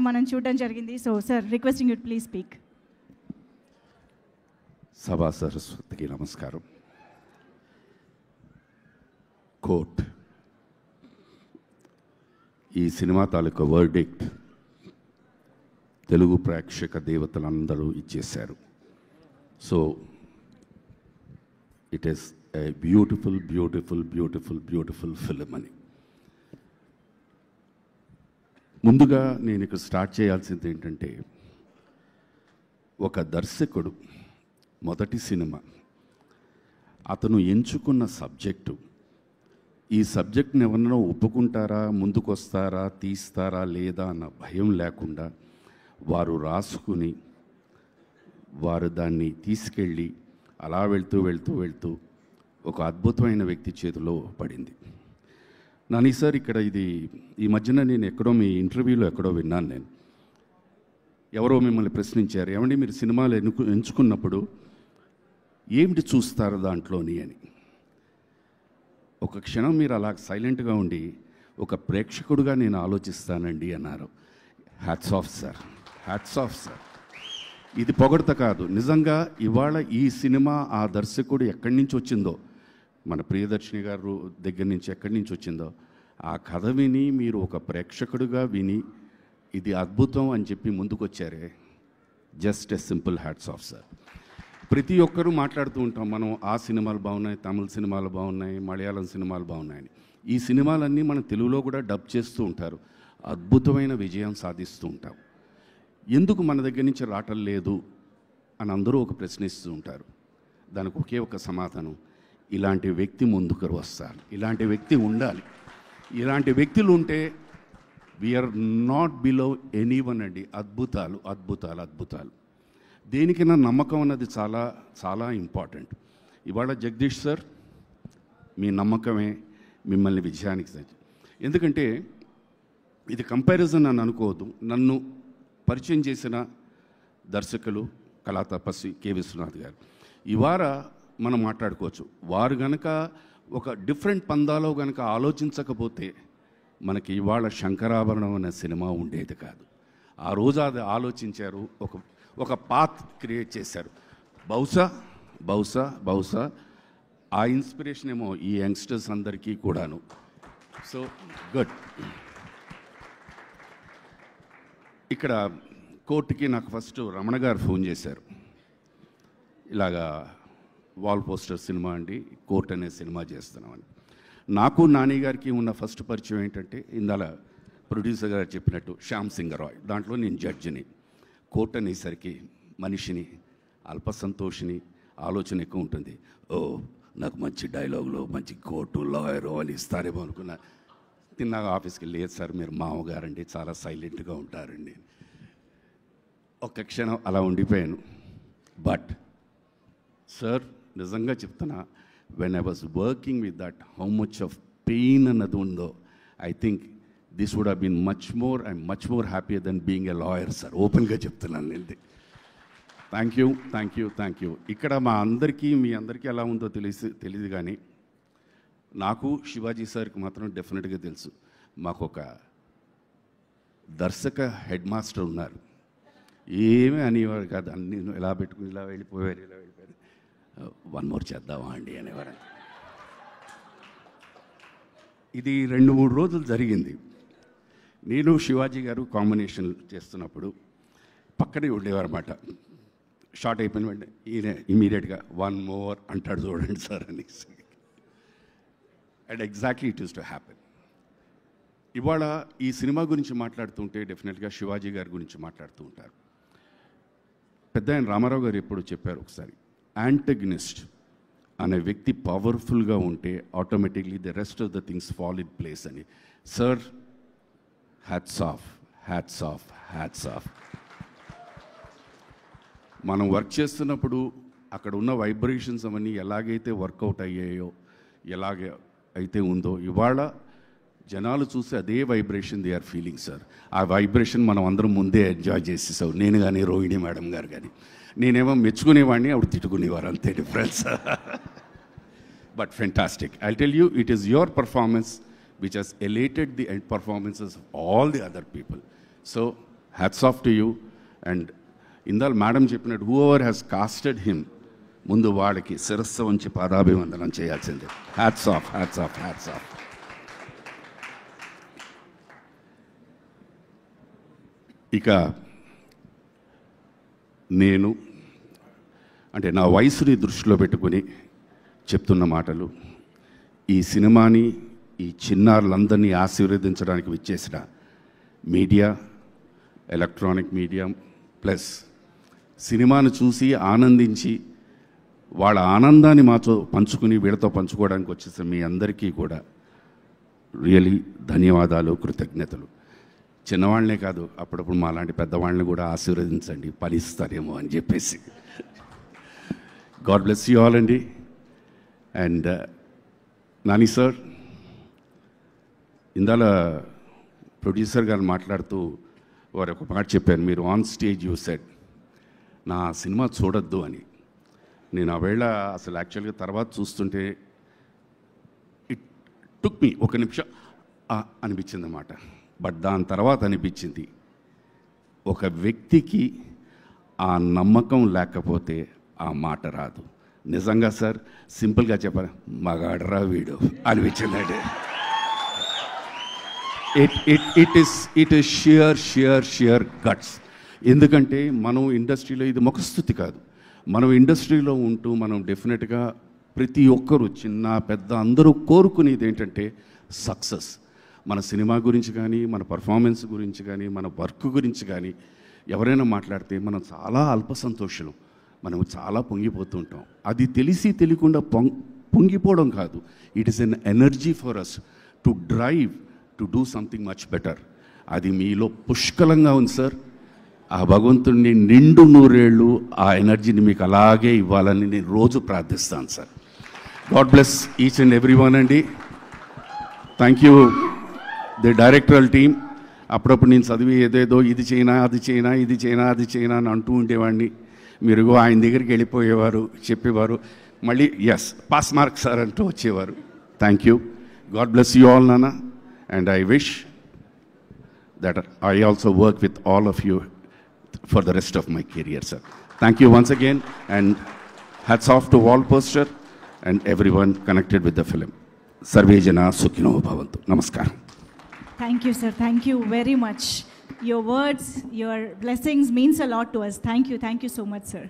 మనం చూడడం జరిగింది. So sir, requesting you please speak. సభా సరస్వతికి నమస్కారం. కోర్ట్, ఈ సినిమా తాలూకా వర్డిక్ట్ తెలుగు ప్రేక్షక దేవతలందరూ ఇచ్చేశారు. So it is a beautiful beautiful beautiful beautiful film అని. ముందుగా నేను ఇక్కడ స్టార్ట్ చేయాల్సింది ఏంటంటే, ఒక దర్శకుడు మొదటి సినిమా అతను ఎంచుకున్న సబ్జెక్టు, ఈ సబ్జెక్ట్ని ఎవరన్నా ఒప్పుకుంటారా, ముందుకు వస్తారా, తీస్తారా లేదా అన్న భయం లేకుండా వారు రాసుకుని వారు దాన్ని తీసుకెళ్ళి అలా వెళ్తూ వెళ్తూ వెళ్తూ ఒక అద్భుతమైన వ్యక్తి చేతిలో పడింది. నాని సార్, ఇక్కడ ఇది ఈ మధ్యన నేను ఎక్కడో మీ ఇంటర్వ్యూలో ఎక్కడో విన్నాను. నేను ఎవరో మిమ్మల్ని ప్రశ్నించారు, ఏమండి మీరు సినిమాలు ఎంచుకున్నప్పుడు ఏమిటి చూస్తారు దాంట్లోని అని. ఒక క్షణం మీరు అలా సైలెంట్గా ఉండి ఒక ప్రేక్షకుడుగా నేను ఆలోచిస్తానండి అన్నారు. Hats off sir, hats off sir. ఇది పొగడత కాదు, నిజంగా ఇవాళ ఈ సినిమా ఆ దర్శకుడు ఎక్కడి నుంచి వచ్చిందో, మన ప్రియదర్శిని గారు దగ్గర నుంచి ఎక్కడి నుంచి వచ్చిందో, ఆ కథ విని మీరు ఒక ప్రేక్షకుడుగా విని ఇది అద్భుతం అని చెప్పి ముందుకొచ్చారే, just a simple hats off sir. ప్రతి ఒక్కరూ మాట్లాడుతూ ఉంటాం మనం, ఆ సినిమాలు బాగున్నాయి, తమిళ సినిమాలు బాగున్నాయి, మలయాళం సినిమాలు బాగున్నాయని. ఈ సినిమాలన్నీ మన తెలుగులో కూడా డబ్ చేస్తూ ఉంటారు, అద్భుతమైన విజయం సాధిస్తూ ఉంటాం. ఎందుకు మన దగ్గర నుంచి రావటం లేదు అని అందరూ ఒక ప్రశ్నిస్తూ ఉంటారు. దానికి ఒకే ఒక సమాధానం, ఇలాంటి వ్యక్తి ముందుకు వస్తారు, ఇలాంటి వ్యక్తి ఉండాలి. ఇలాంటి వ్యక్తులు ఉంటే వీఆర్ నాట్ బిలో ఎనీవన్ అండి. అద్భుతాలు అద్భుతాలు అద్భుతాలు. దేనికైనా నమ్మకం అన్నది చాలా చాలా ఇంపార్టెంట్. ఇవాళ జగదీష్ సార్, మీ నమ్మకమే మిమ్మల్ని విజయానికి. ఎందుకంటే ఇది కంపారిజన్ అని అనుకోవద్దు. నన్ను పరిచయం చేసిన దర్శకులు కళా తపస్వి కె విశ్వనాథ్ గారు. ఇవాళ మనం మాట్లాడుకోవచ్చు, వారు గనక ఒక డిఫరెంట్ పందాలో గనక ఆలోచించకపోతే మనకి ఇవాళ శంకరాభరణం అనే సినిమా ఉండేది కాదు. ఆ రోజు అది ఆలోచించారు, ఒక పాత్ క్రియేట్ చేశారు. బహుశా బహుశా బహుశా ఆ ఇన్స్పిరేషన్ ఏమో ఈ యంగ్స్టర్స్ అందరికీ కూడాను. So good. ఇక్కడ కోర్టుకి నాకు ఫస్ట్ రమణ గారు ఫోన్ చేశారు, ఇలాగా వాల్ పోస్టర్ సినిమా అండి, కోర్ట్ అనే సినిమా చేస్తున్నామని. నాకు నాని గారికి ఉన్న ఫస్ట్ పరిచయం ఏంటంటే, ఇందాల ప్రొడ్యూసర్ గారు చెప్పినట్టు శ్యామ్ సింగ్ రాయ్, దాంట్లో నేను జడ్జిని. కోర్ట్ అనేసరికి మనిషిని, అల్పసంతోషిని, ఆలోచన ఎక్కువ ఉంటుంది. ఓ నాకు మంచి డైలాగులు, మంచి కోర్టు, లాయరు అని ఇస్తారేమో అనుకున్నా. తిన్నాక ఆఫీస్కి, లేదు సార్ మీరు మామగారండి, చాలా సైలెంట్గా ఉంటారండి. ఒక్క క్షణం అలా ఉండిపోయాను. బట్ సార్, నిజంగా చెప్తున్నా, when I was working with that, how much of pain అన్నది ఉందో, I think this would have been much more happier then being a lawyer sir. ఓపెన్గా చెప్తున్నాను నేను. Thank you thank you thank you. ఇక్కడ మా అందరికీ, మీ అందరికీ ఎలా ఉందో తెలియదు కానీ నాకు శివాజీ సార్కి మాత్రం డెఫినెట్గా తెలుసు. మాకు ఒక దర్శక హెడ్ మాస్టర్ ఉన్నారు, ఏమీ అనేవారు కాదు, అన్ని ఇలా పెట్టుకుని ఇలా వెళ్ళిపోయారు. వన్ మోర్ చేద్దామా అండి అనేవారు. ఇది 2-3 రోజులు జరిగింది. నేను శివాజీ గారు కాంబినేషన్ చేస్తున్నప్పుడు పక్కనే ఉండేవారు అన్నమాట. షార్ట్ అయిపోయిన వెంటనే ఈయన ఇమీడియట్గా వన్ మోర్ అంటాడు, చూడండి సార్ అని. And exactly it is to happen. ఇవాళ ఈ సినిమా గురించి మాట్లాడుతుంటే డెఫినెట్గా శివాజీ గారి గురించి మాట్లాడుతూ ఉంటారు. పెద్ద ఆయన రామారావు గారు ఎప్పుడు చెప్పారు ఒకసారి, యాంటగనిస్ట్ అనే వ్యక్తి పవర్ఫుల్గా ఉంటే automatically the rest of the things fall in place అని. Sir, hats off, hats off, hats off. మనం వర్క్ చేస్తున్నప్పుడు అక్కడ ఉన్న వైబ్రేషన్స్ అవన్నీ ఎలాగైతే వర్కౌట్ అయ్యాయో, ఎలాగ అయితే ఉందో, ఇవాళ జనాలు చూసి అదే vibration they are feeling sir. ఆ వైబ్రేషన్ మనం అందరం ముందే ఎంజాయ్ చేసేసాం, నేను కానీ రోహిణి మేడం గారు కానీ. నేనేమో మెచ్చుకునేవాడిని, ఆవిడ తిట్టుకునేవారు, అంతే difference. But fantastic. I tell you, it is your performance which has elated the end performances of all the other people. So hats off to you. And ఇందాక మేడం చెప్పినట్టు whoever has casted him, ముందు వాడికి శిరస్సు వంచి పాదాభివందనం చేయాల్సిందే. Hats off, hats off, hats off. ఇక నేను అంటే నా వయసుని దృష్టిలో పెట్టుకుని చెప్తున్న మాటలు, ఈ సినిమాని ఈ చిన్నారులందరినీ ఆశీర్వదించడానికి విచ్చేసిన మీడియా, ఎలక్ట్రానిక్ మీడియా ప్లస్ సినిమాను చూసి ఆనందించి వాళ్ళ ఆనందాన్ని మాతో పంచుకుని వీళ్ళతో పంచుకోవడానికి వచ్చేసిన మీ అందరికీ కూడా రియలీ ధన్యవాదాలు, కృతజ్ఞతలు. చిన్నవాళ్ళనే కాదు, అప్పుడప్పుడు మా లాంటి పెద్దవాళ్ళని కూడా ఆశీర్వదించండి, ఫలిస్తారేమో అని చెప్పేసి. గాడ్ బ్లెస్ యూ ఆల్ అండి. అండ్ నాని సార్, ఇందాల ప్రొడ్యూసర్ గారు మాట్లాడుతూ వారు ఒక మాట చెప్పారు, మీరు ఆన్ స్టేజ్ యూ సెడ్ నా సినిమా చూడొద్దు అని. నేను ఆ వేళ అసలు యాక్చువల్గా తర్వాత చూస్తుంటే ఇట్ టుక్ మీ ఒక నిమిషం అనిపించింది అన్నమాట. బట్ దాని తర్వాత అనిపించింది, ఒక వ్యక్తికి ఆ నమ్మకం లేకపోతే ఆ మాట రాదు. నిజంగా సార్, సింపుల్గా చెప్పాలి, మగాడరా వీడు అనిపించిందండి. It is shear guts. ఎందుకంటే మనం ఇండస్ట్రీలో ఇది ముఖస్తుతి కాదు. మనం ఇండస్ట్రీలో ఉంటూ మనం డెఫినెట్గా ప్రతి ఒక్కరు చిన్న పెద్ద అందరూ కోరుకునేది ఏంటంటే సక్సెస్. మన సినిమా గురించి కానీ, మన పర్ఫార్మెన్స్ గురించి కానీ, మన వర్క్ గురించి కానీ ఎవరైనా మాట్లాడితే మనం చాలా అల్పసంతోషులు, మనం చాలా పొంగిపోతూ ఉంటాం. అది తెలిసి తెలియకుండా పొంగిపోవడం కాదు, it is an energy for us to drive to do something much better. అది మీలో పుష్కలంగా ఉంది సార్. ఆ భగవంతుడిని నిండు నూరేళ్ళు ఆ ఎనర్జీని మీకు అలాగే ఇవ్వాలని నేను రోజు ప్రార్థిస్తాను sir. God bless each and every one అండి. Thank you the directorial team. అప్పుడప్పుడు నేను చదివి ఏదేదో ఇది చేయనా అది చేయనా ఇది చేయనా అది చేయనా అని అంటూ ఉండేవాడిని. మీరు ఆయన దగ్గరికి వెళ్ళిపోయేవారు, చెప్పేవారు, మళ్ళీ ఎస్ పాస్ మార్క్ సార్ అంటూ వచ్చేవారు. Thank you. God bless you all నాన్న. And I wish that I also work with all of you for the rest of my career, sir. Thank you once again, and hats off to Wall Poster and everyone connected with the film. Sarve Jana Sukhino Bhavantu. Namaskar. Thank you, sir. Thank you very much. Your words, your blessings means a lot to us. Thank you so much, sir.